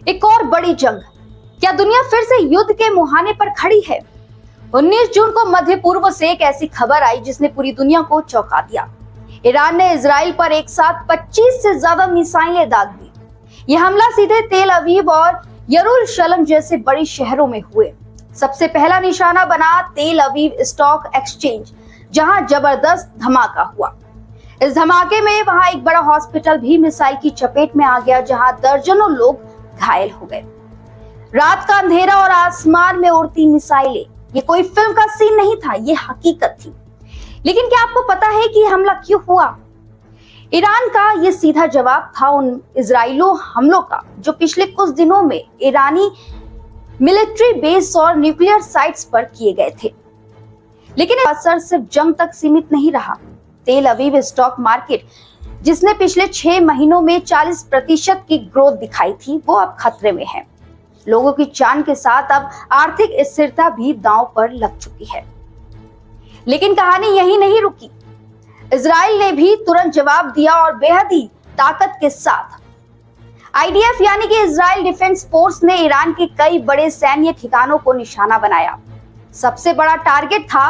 एक और बड़ी जंग। क्या दुनिया फिर से युद्ध के मुहाने पर खड़ी है? 19 जून को मध्य पूर्व से एक ऐसी खबर आई जिसने पूरी दुनिया को चौंका दिया। ईरान ने इजराइल पर एक साथ 25 से ज्यादा मिसाइलें दाग दी। यह हमला सीधे तेल अवीव और यरूशलेम जैसे बड़े शहरों में हुए। सबसे पहला निशाना बना तेल अवीव स्टॉक एक्सचेंज, जहां जबरदस्त धमाका हुआ। इस धमाके में वहां एक बड़ा हॉस्पिटल भी मिसाइल की चपेट में आ गया, जहां दर्जनों लोग घायल हो गए। रात का अंधेरा और आसमान में उड़ती मिसाइलें, ये कोई फिल्म का सीन नहीं था, ये हकीकत थी। लेकिन क्या आपको पता है कि हमला क्यों हुआ? ईरान का ये सीधा जवाब था उन इजराइलो हमलों का जो पिछले कुछ दिनों में ईरानी मिलिट्री बेस और न्यूक्लियर साइट्स पर किए गए थे। लेकिन असर सिर्फ जंग तक सीमित नहीं रहा। तेल अवीव स्टॉक मार्केट, जिसने पिछले 6 महीनों में 40% की ग्रोथ दिखाई थी, वो अब खतरे में है। लोगों की जान के साथ अब आर्थिक स्थिरता भी दांव पर लग चुकी है। लेकिन कहानी यही नहीं रुकी। इजराइल ने भी तुरंत जवाब दिया और बेहद ही ताकत के साथ। आईडीएफ यानी कि इजराइल डिफेंस फोर्स ने ईरान के कई बड़े सैन्य ठिकानों को निशाना बनाया। सबसे बड़ा टारगेट था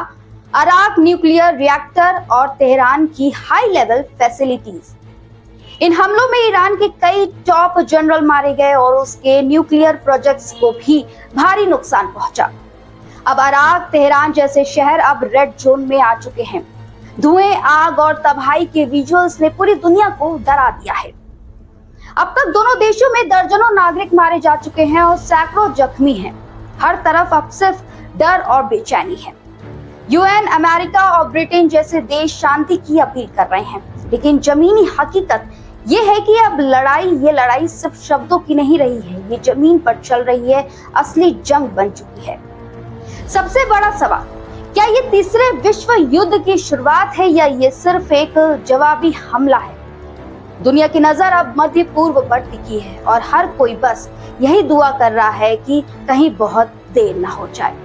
अराक न्यूक्लियर रिएक्टर और तेहरान की हाई लेवल फैसिलिटीज। इन हमलों में ईरान के कई टॉप जनरल मारे गए और उसके न्यूक्लियर प्रोजेक्ट्स को भी भारी नुकसान पहुंचा। अब अराक, तेहरान जैसे शहर अब रेड जोन में आ चुके हैं। धुएं, आग और तबाही के विजुअल्स ने पूरी दुनिया को डरा दिया है। अब तक दोनों देशों में दर्जनों नागरिक मारे जा चुके हैं और सैकड़ों जख्मी हैं। हर तरफ अब सिर्फ डर और बेचैनी है। यूएन, अमेरिका और ब्रिटेन जैसे देश शांति की अपील कर रहे हैं, लेकिन जमीनी हकीकत ये है कि अब ये लड़ाई सिर्फ शब्दों की नहीं रही है, ये जमीन पर चल रही है, असली जंग बन चुकी है। सबसे बड़ा सवाल, क्या ये तीसरे विश्व युद्ध की शुरुआत है या ये सिर्फ एक जवाबी हमला है? दुनिया की नजर अब मध्य पूर्व पर टिकी है और हर कोई बस यही दुआ कर रहा है कि कहीं बहुत देर ना हो जाए।